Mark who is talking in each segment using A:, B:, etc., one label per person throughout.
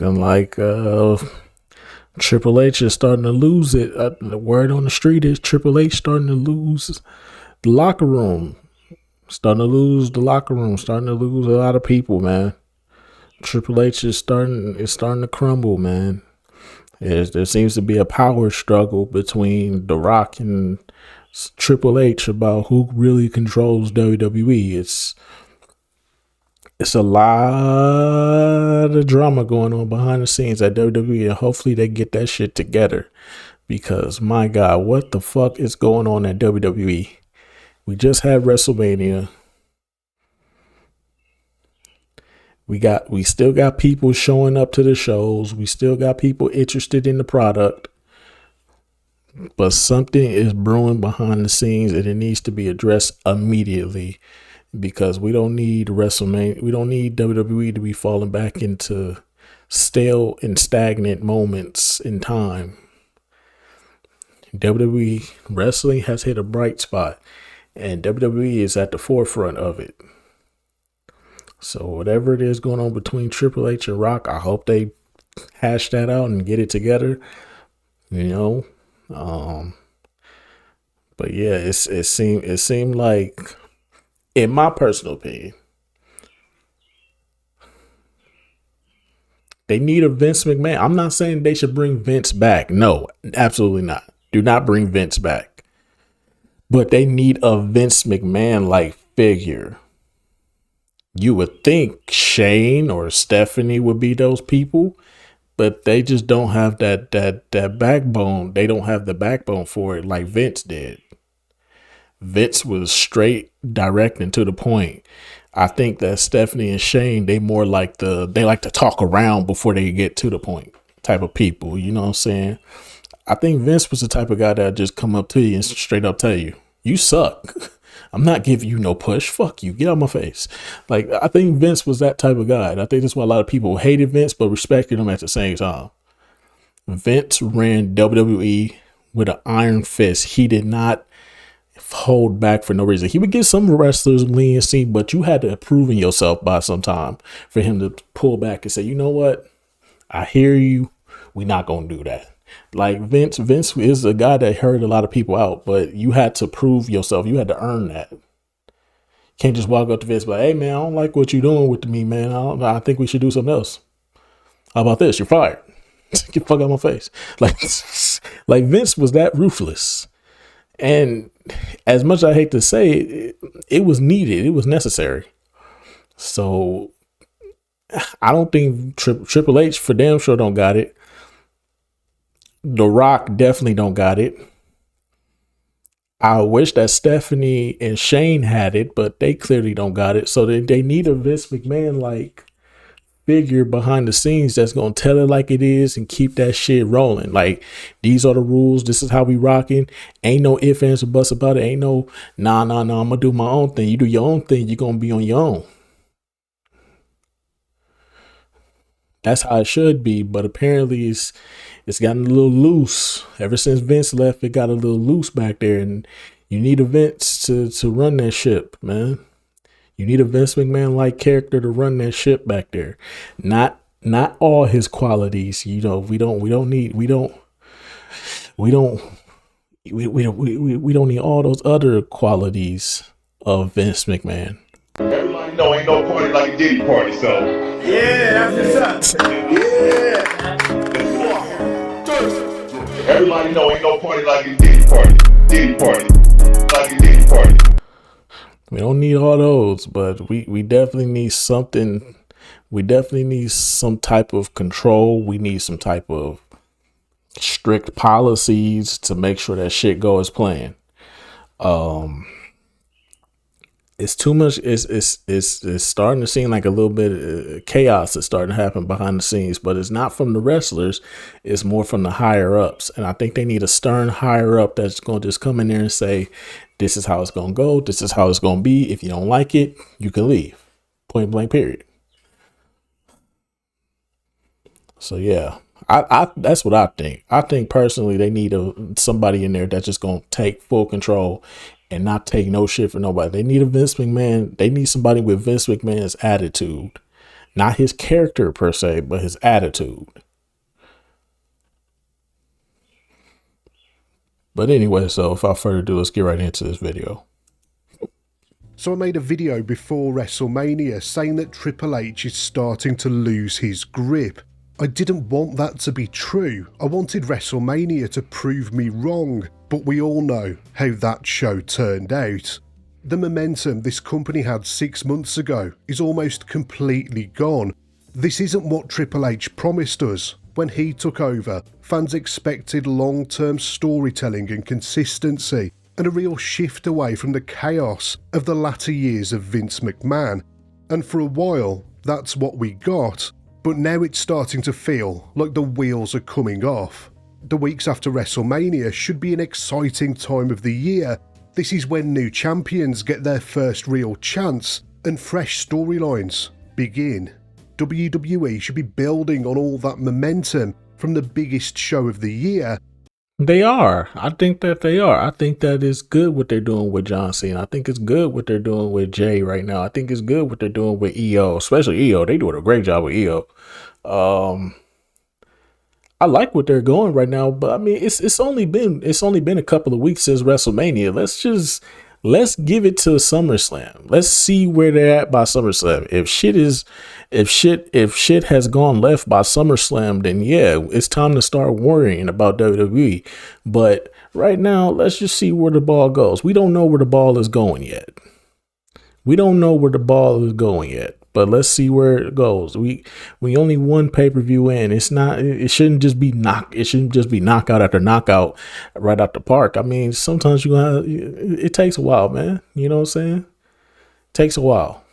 A: looking like Triple H is starting to lose it. The word on the street is Triple H starting to lose the locker room. Starting to lose the locker room. Starting to lose a lot of people, man. Triple H is starting to crumble, man. There seems to be a power struggle between The Rock and Triple H about who really controls WWE. It's a lot of drama going on behind the scenes at WWE, and hopefully they get that shit together. Because my God, what the fuck is going on at WWE? We just had WrestleMania. We still got people showing up to the shows. We still got people interested in the product. But something is brewing behind the scenes and it needs to be addressed immediately, because we don't need WrestleMania. We don't need WWE to be falling back into stale and stagnant moments in time. WWE wrestling has hit a bright spot and WWE is at the forefront of it. So whatever it is going on between Triple H and Rock, I hope they hash that out and get it together, but yeah, it seemed like, in my personal opinion, they need a Vince McMahon. I'm not saying they should bring Vince back. No, absolutely not. Do not bring Vince back. But they need a Vince McMahon-like figure. You would think Shane or Stephanie would be those people, but they just don't have that backbone. They don't have the backbone for it like Vince did. Vince was straight, direct, and to the point. I think that Stephanie and Shane, they like to talk around before they get to the point type of people. You know what I'm saying? I think Vince was the type of guy that just come up to you and straight up tell you, you suck. I'm not giving you no push. Fuck you. Get out of my face. Like, I think Vince was that type of guy. And I think that's why a lot of people hated Vince, but respected him at the same time. Vince ran WWE with an iron fist. He did not hold back for no reason. He would give some wrestlers leniency, but you had to have proven yourself by some time for him to pull back and say, you know what? I hear you. We're not going to do that. Like Vince is a guy that hurt a lot of people out, but you had to prove yourself. You had to earn that. Can't just walk up to Vince and be like, hey man, I don't like what you're doing with me, man. I think we should do something else. How about this? You're fired. Get the fuck out of my face. Like Vince was that ruthless. And as much as I hate to say it, it was needed. It was necessary. So I don't think Triple H for damn sure don't got it. The Rock definitely don't got it. I wish that Stephanie and Shane had it, but they clearly don't got it. So they need a Vince McMahon like figure behind the scenes that's going to tell it like it is and keep that shit rolling. Like, these are the rules. This is how we rocking. Ain't no ifs, ands, or buts about it. Ain't no, nah, I'm going to do my own thing. You do your own thing, you're going to be on your own. That's how it should be, but apparently it's gotten a little loose. Ever since Vince left, it got a little loose back there, and you need a Vince to run that ship, man. You need a Vince McMahon like character to run that ship back there. Not all his qualities, we don't need all those other qualities of Vince McMahon.
B: Everybody know ain't no party like a Diddy party, so
C: yeah, that's what's up. Yeah.
B: Everybody know ain't no party like a Diddy party. Diddy party. Like a Diddy party.
A: We don't need all those, but we definitely need something. We definitely need some type of control. We need some type of strict policies to make sure that shit go as planned. It's too much. It's starting to seem like a little bit of chaos is starting to happen behind the scenes, but it's not from the wrestlers. It's more from the higher ups. And I think they need a stern higher up that's going to just come in there and say, this is how it's going to go. This is how it's going to be. If you don't like it, you can leave. Point blank, period. So, yeah, I that's what I think. I think personally they need somebody in there that's just going to take full control and not take no shit for nobody. They need a Vince McMahon. They need somebody with Vince McMahon's attitude, Not his character per se, but his attitude. But anyway, so without further ado, let's get right into this video.
D: So I made a video before WrestleMania saying that Triple H is starting to lose his grip. I didn't want that to be true. I wanted WrestleMania to prove me wrong, but we all know how that show turned out. The momentum this company had 6 months ago is almost completely gone. This isn't what Triple H promised us. When he took over, fans expected long-term storytelling and consistency, and a real shift away from the chaos of the latter years of Vince McMahon. And for a while, that's what we got. But now it's starting to feel like the wheels are coming off. The weeks after WrestleMania should be an exciting time of the year. This is when new champions get their first real chance and fresh storylines begin. WWE should be building on all that momentum from the biggest show of the year.
A: They are. I think that they are. I think that it's good what they're doing with John Cena. I think it's good what they're doing with Jay right now. I think it's good what they're doing with EO, especially EO. They're doing a great job with EO. I like what they're going right now, but I mean, it's only been a couple of weeks since WrestleMania. Let's give it to SummerSlam. Let's see where they're at by SummerSlam. If shit has gone left by SummerSlam, then yeah, it's time to start worrying about WWE. But right now, let's just see where the ball goes. We don't know where the ball is going yet. But let's see where it goes. We only one pay-per-view in. It shouldn't just be knockout after knockout right out the park. I mean, sometimes it takes a while, man. You know what I'm saying? It takes a while.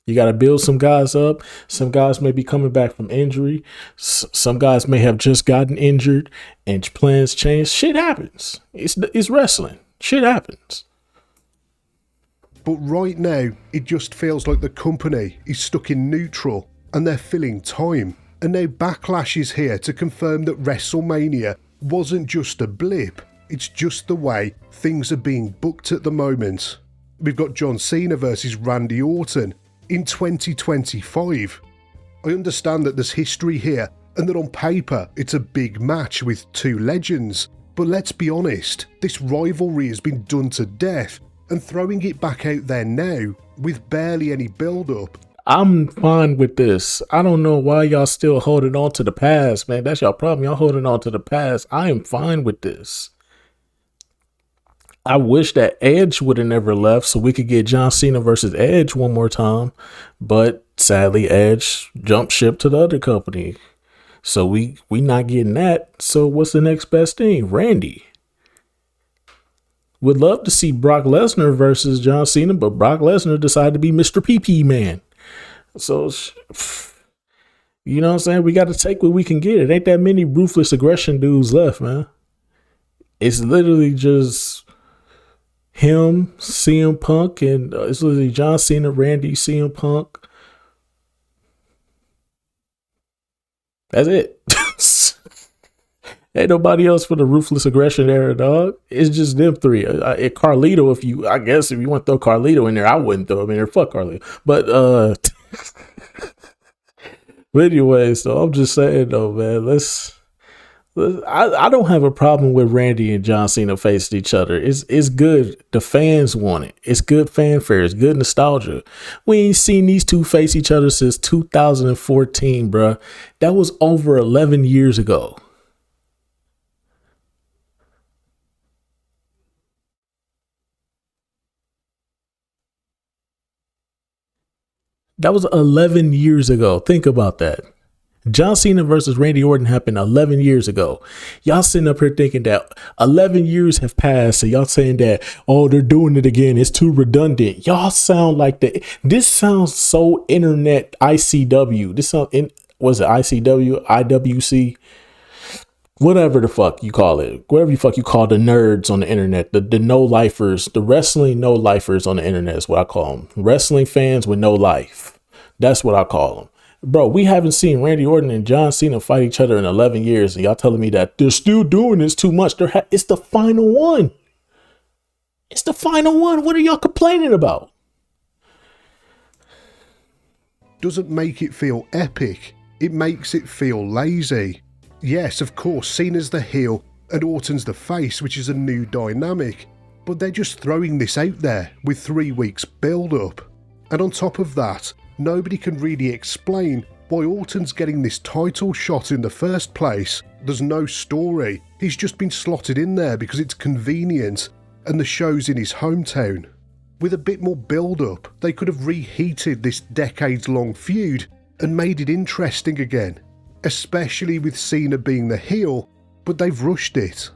A: You got to build some guys up. Some guys may be coming back from injury. Some guys may have just gotten injured and plans change. Shit happens. It's wrestling. Shit happens.
D: But right now, it just feels like the company is stuck in neutral and they're filling time. And now Backlash is here to confirm that WrestleMania wasn't just a blip, it's just the way things are being booked at the moment. We've got John Cena versus Randy Orton in 2025. I understand that there's history here and that on paper it's a big match with two legends. But let's be honest, this rivalry has been done to death. And throwing it back out there now, with barely any build-up.
A: I'm fine with this. I don't know why y'all still holding on to the past, man. That's y'all problem. Y'all holding on to the past. I am fine with this. I wish that Edge would have never left so we could get John Cena versus Edge one more time. But sadly, Edge jumped ship to the other company. So we not getting that. So what's the next best thing? Randy. Would love to see Brock Lesnar versus John Cena, but Brock Lesnar decided to be Mr. PP Man. So, you know what I'm saying? We got to take what we can get. It ain't that many ruthless aggression dudes left, man. It's literally just him, CM Punk, and it's literally John Cena, Randy, CM Punk. That's it. Ain't nobody else for the ruthless aggression era, dog. It's just them three. Carlito, if you want to throw Carlito in there, I wouldn't throw him in there. Fuck Carlito. But anyway, so I'm just saying though, man. I don't have a problem with Randy and John Cena facing each other. It's good. The fans want it. It's good fanfare. It's good nostalgia. We ain't seen these two face each other since 2014, bruh. That was over 11 years ago. That was 11 years ago. Think about that. John Cena versus Randy Orton happened 11 years ago. Y'all sitting up here thinking that 11 years have passed. So y'all saying that, oh, they're doing it again. It's too redundant. Y'all sound like this sounds so internet ICW. This sound was it ICW, IWC? Whatever the fuck you call it, whatever you fuck you call the nerds on the internet, the no-lifers, the wrestling no-lifers on the internet is what I call them. Wrestling fans with no life. That's what I call them. Bro, we haven't seen Randy Orton and John Cena fight each other in 11 years. And y'all telling me that they're still doing this too much. It's the final one. It's the final one. What are y'all complaining about?
D: doesn't make it feel epic, it makes it feel lazy. Yes, of course, Cena's the heel and Orton's the face, which is a new dynamic, but they're just throwing this out there with 3 weeks build-up. And on top of that, nobody can really explain why Orton's getting this title shot in the first place. There's no story. He's just been slotted in there because it's convenient and the show's in his hometown. With a bit more build-up, they could have reheated this decades-long feud and made it interesting again, especially with Cena being the heel, but they've rushed it.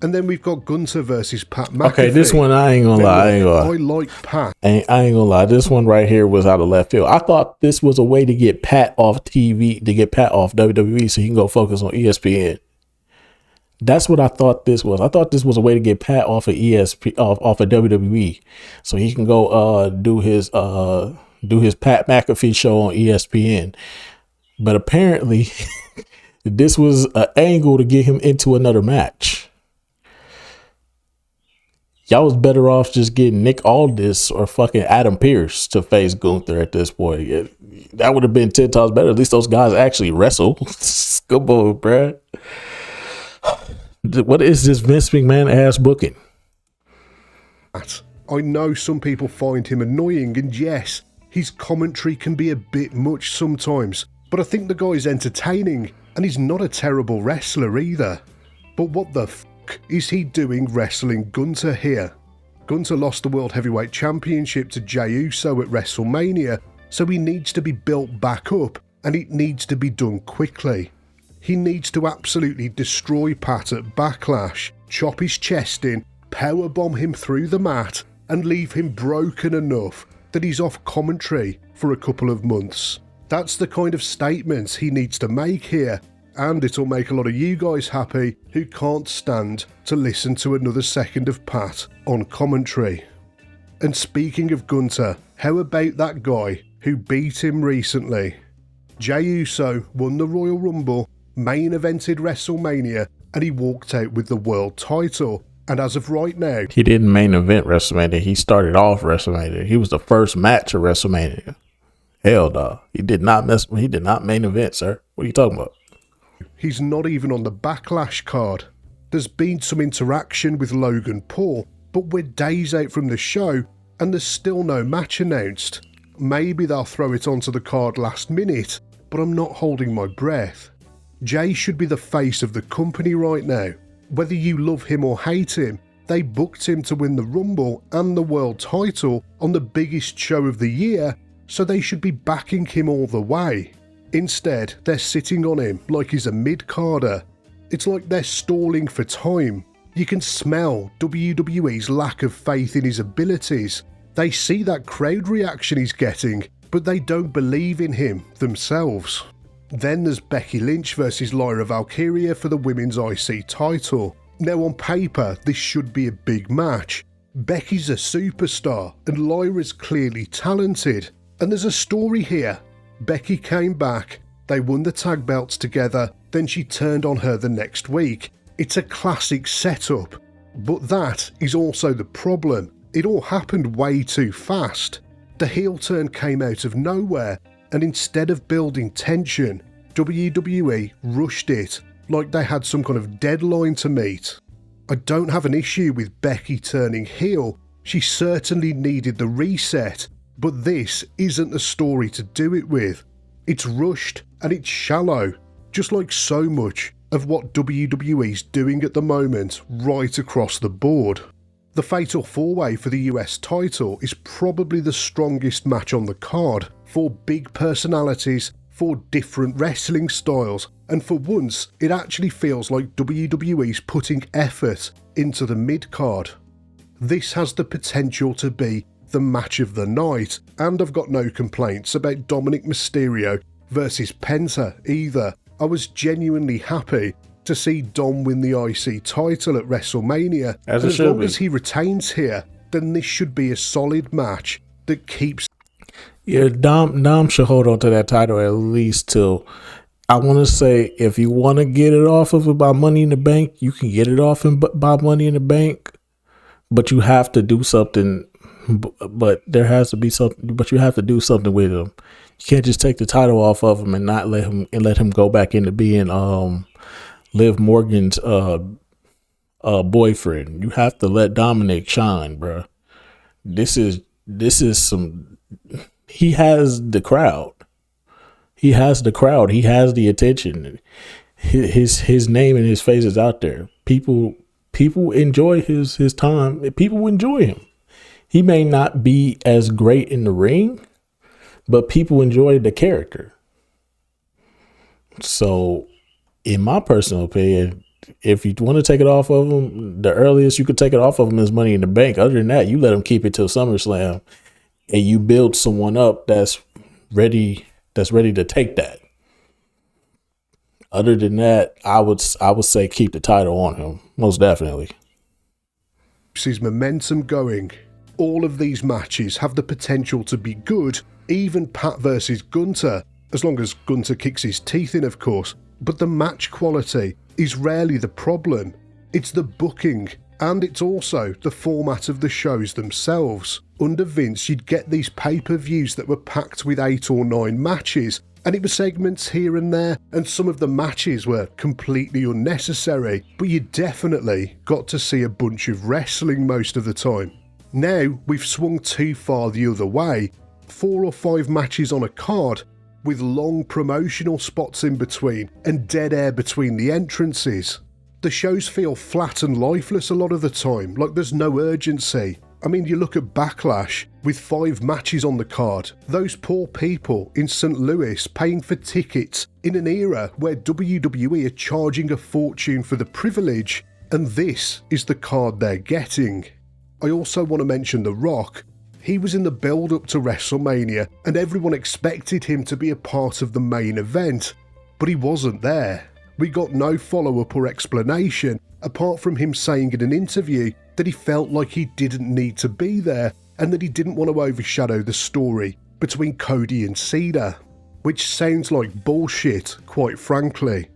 D: And then we've got Gunther versus Pat McAfee.
A: Okay, this one I ain't gonna lie.
D: I like Pat.
A: I ain't gonna lie. This one right here was out of left field. I thought this was a way to get Pat off TV, to get Pat off WWE so he can go focus on ESPN. That's what I thought this was. I thought this was a way to get Pat off of off of WWE so he can go do his Pat McAfee show on ESPN. But apparently this was an angle to get him into another match. Y'all was better off just getting Nick Aldis or fucking Adam Pearce to face Gunther at this point. That would have been 10 times better. At least those guys actually wrestle. Come on, bruh. What is this Vince McMahon ass booking?
D: I know some people find him annoying, and yes, his commentary can be a bit much sometimes, but I think the guy's entertaining, and he's not a terrible wrestler either. But what the f*** is he doing wrestling Gunther here? Gunther lost the World Heavyweight Championship to Jey Uso at WrestleMania, so he needs to be built back up, and it needs to be done quickly. He needs to absolutely destroy Pat at Backlash, chop his chest in, powerbomb him through the mat, and leave him broken enough that he's off commentary for a couple of months. That's the kind of statements he needs to make here, and it'll make a lot of you guys happy who can't stand to listen to another second of Pat on commentary. And speaking of Gunther, how about that guy who beat him recently? Jey Uso won the Royal Rumble, main evented WrestleMania, and he walked out with the world title. And as of right now,
A: he didn't main event WrestleMania. He started off WrestleMania. He was the first match of WrestleMania. Hell no. He did not main event, sir. What are you talking about?
D: He's not even on the Backlash card. There's been some interaction with Logan Paul, but we're days out from the show and there's still no match announced. Maybe they'll throw it onto the card last minute, but I'm not holding my breath. Jey should be the face of the company right now. Whether you love him or hate him, they booked him to win the Rumble and the world title on the biggest show of the year, so they should be backing him all the way. Instead, they're sitting on him like he's a mid-carder. It's like they're stalling for time. You can smell WWE's lack of faith in his abilities. They see that crowd reaction he's getting, but they don't believe in him themselves. Then there's Becky Lynch versus Lyra Valkyria for the Women's IC title. Now on paper, this should be a big match. Becky's a superstar and Lyra's clearly talented. And there's a story here. Becky came back, they won the tag belts together, then she turned on her the next week. It's a classic setup. But that is also the problem. It all happened way too fast. The heel turn came out of nowhere, and instead of building tension, WWE rushed it like they had some kind of deadline to meet. I don't have an issue with Becky turning heel. She certainly needed the reset, but this isn't the story to do it with. It's rushed and it's shallow, just like so much of what WWE's doing at the moment right across the board. The Fatal 4-Way for the US title is probably the strongest match on the card, for big personalities, for different wrestling styles, and for once it actually feels like WWE's putting effort into the mid-card. This has the potential to be the match of the night, and I've got no complaints about Dominic Mysterio versus Penta either. I was genuinely happy to see Dom win the IC title at WrestleMania, and as long as he retains here, then this should be a solid match that keeps...
A: Yeah, Dom should hold on to that title at least till, I want to say, if you want to get it off of it by Money in the Bank, you can get it off by Money in the Bank, but you have to do something but there has to be something. But you have to do something with him. You can't just take the title off of him and not let him go back into being Liv Morgan's boyfriend. You have to let Dominic shine, bro. This is some. He has the crowd. He has the crowd. He has the attention. His name and his face is out there. People enjoy his time. People enjoy him. He may not be as great in the ring, but people enjoy the character. So, in my personal opinion, if you want to take it off of him, the earliest you could take it off of him is Money in the Bank. Other than that, you let him keep it till SummerSlam, and you build someone up that's ready to take that. Other than that, I would say keep the title on him, most definitely.
D: His momentum going. All of these matches have the potential to be good, even Pat versus Gunter, as long as Gunter kicks his teeth in, of course. But the match quality is rarely the problem. It's the booking, and it's also the format of the shows themselves. Under Vince, you'd get these pay-per-views that were packed with 8 or 9 matches, and it was segments here and there, and some of the matches were completely unnecessary, but you definitely got to see a bunch of wrestling most of the time. Now, we've swung too far the other way. 4 or 5 matches on a card, with long promotional spots in between and dead air between the entrances. The shows feel flat and lifeless a lot of the time, like there's no urgency. I mean, you look at Backlash, with 5 matches on the card, those poor people in St. Louis paying for tickets in an era where WWE are charging a fortune for the privilege, and this is the card they're getting. I also want to mention The Rock. He was in the build-up to WrestleMania, and everyone expected him to be a part of the main event, but he wasn't there. We got no follow-up or explanation, apart from him saying in an interview that he felt like he didn't need to be there, and that he didn't want to overshadow the story between Cody and Cena, which sounds like bullshit, quite frankly.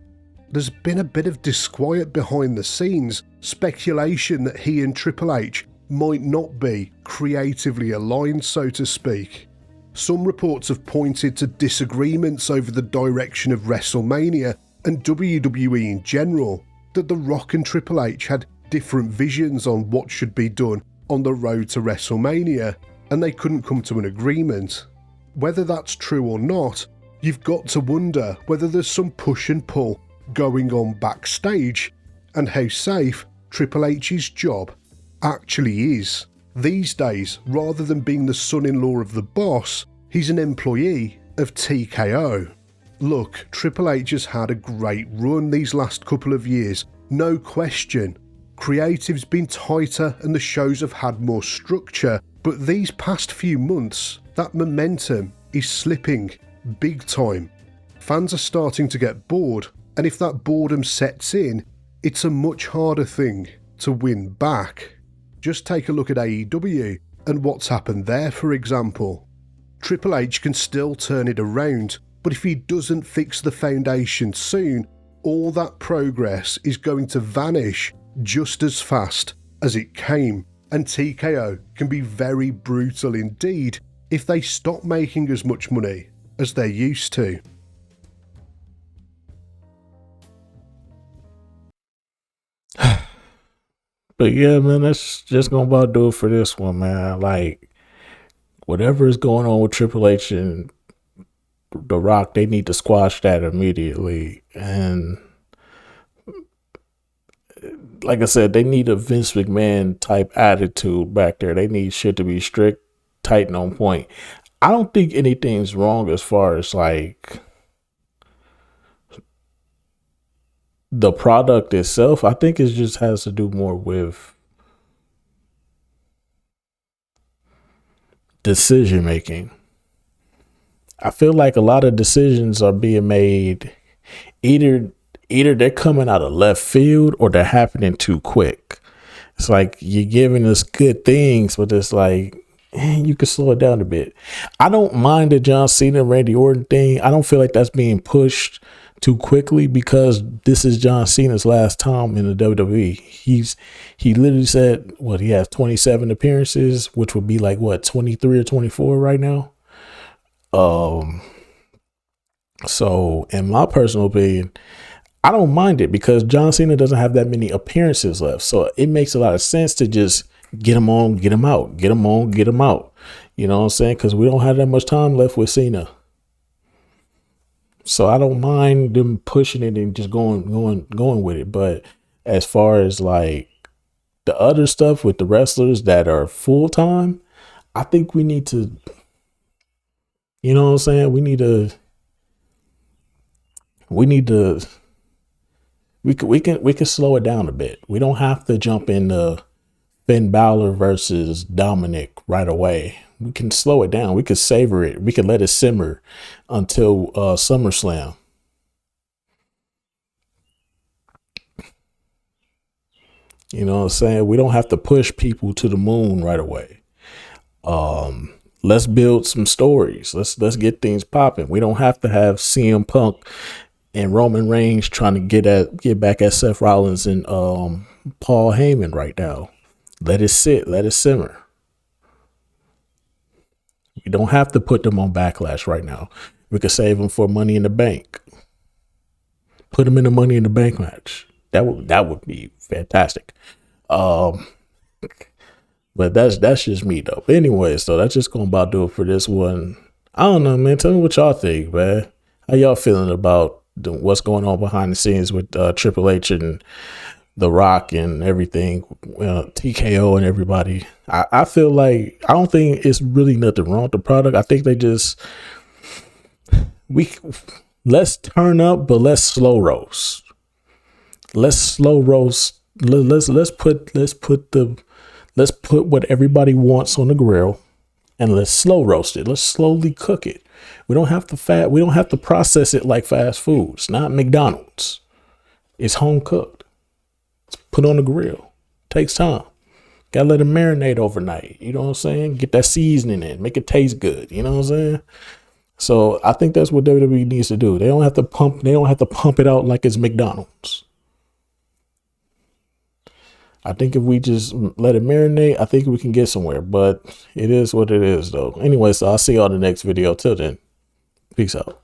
D: There's been a bit of disquiet behind the scenes, speculation that he and Triple H might not be creatively aligned, so to speak. Some reports have pointed to disagreements over the direction of WrestleMania and WWE in general, that The Rock and Triple H had different visions on what should be done on the road to WrestleMania, and they couldn't come to an agreement. Whether that's true or not, you've got to wonder whether there's some push and pull going on backstage, and how safe Triple H's job actually is. These days, rather than being the son-in-law of the boss, he's an employee of TKO. Look, Triple H has had a great run these last couple of years, no question. Creative's been tighter and the shows have had more structure, but these past few months, that momentum is slipping big time. Fans are starting to get bored, and if that boredom sets in, it's a much harder thing to win back. Just take a look at AEW and what's happened there, for example. Triple H can still turn it around, but if he doesn't fix the foundation soon, all that progress is going to vanish just as fast as it came, and TKO can be very brutal indeed if they stop making as much money as they're used to.
A: But yeah, man, that's just gonna about do it for this one, man. Like, whatever is going on with Triple H and The Rock, they need to squash that immediately. And like I said, they need a Vince McMahon type attitude back there. They need shit to be strict, tight, and on point. I don't think anything's wrong as far as like the product itself. I think it just has to do more with decision making. I feel like a lot of decisions are being made either they're coming out of left field or they're happening too quick. It's like you're giving us good things, but it's like, you can slow it down a bit. I don't mind the John Cena Randy Orton thing. I don't feel like that's being pushed too quickly, because this is John Cena's last time in the WWE. He literally said what he has 27 appearances, which would be like what 23 or 24 right now. So in my personal opinion, I don't mind it because John Cena doesn't have that many appearances left. So it makes a lot of sense to just get him on, get him out, get him on, get him out. You know what I'm saying? Because we don't have that much time left with Cena. So I don't mind them pushing it and just going with it. But as far as like the other stuff with the wrestlers that are full time, I think we need to, you know what I'm saying? We can slow it down a bit. We don't have to jump into Finn Balor versus Dominic right away. We can slow it down. We could savor it. We could let it simmer until SummerSlam. You know what I'm saying? We don't have to push people to the moon right away. Let's build some stories. Let's get things popping. We don't have to have CM Punk and Roman Reigns trying to get back at Seth Rollins and Paul Heyman right now. Let it sit. Let it simmer. We don't have to put them on Backlash right now. We could save them for Money in the Bank. Put them in the Money in the Bank match. That would be fantastic. But that's just me though. Anyways, so that's just gonna about do it for this one. I don't know, man. Tell me what y'all think, man. How y'all feeling about what's going on behind the scenes with Triple H and The Rock and everything, TKO and everybody? I feel like I don't think it's really nothing wrong with the product. I think they just let's turn up, but let's slow roast. Let's slow roast. Let's put what everybody wants on the grill, and let's slow roast it. Let's slowly cook it. We don't have to process it like fast food. It's not McDonald's. It's home cooked. It's put on the grill. Takes time. Gotta let it marinate overnight. You know what I'm saying? Get that seasoning in. Make it taste good. You know what I'm saying? So I think that's what WWE needs to do. They don't have to pump it out like it's McDonald's. I think if we just let it marinate, I think we can get somewhere. But it is what it is, though. Anyway, so I'll see y'all in the next video. Till then, peace out.